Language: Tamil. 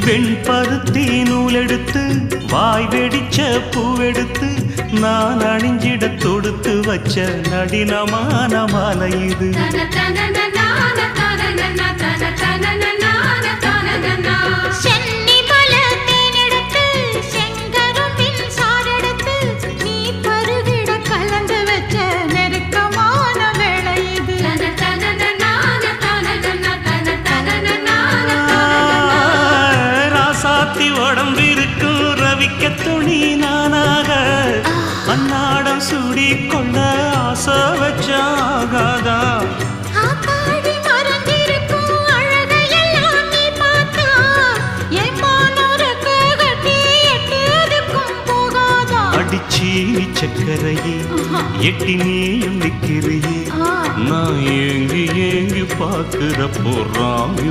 வெண்பருத்தி நூலெடுத்து வாய் வெடிச்ச பூவெடுத்து நான் அணிஞ்சிட தொடுத்து வச்ச நடினமான மாலை இது. உடம்பிருக்கும் ரவிக்க துணி நானாக அன்னாடம் சூடி கொள்ள ஆசை வச்சாகாதா. அடிச்சி சக்கரையே எட்டி நீயும் நிக்கிறியே நான் ஏங்கி ஏங்கி பார்க்கிறப்போ ராமி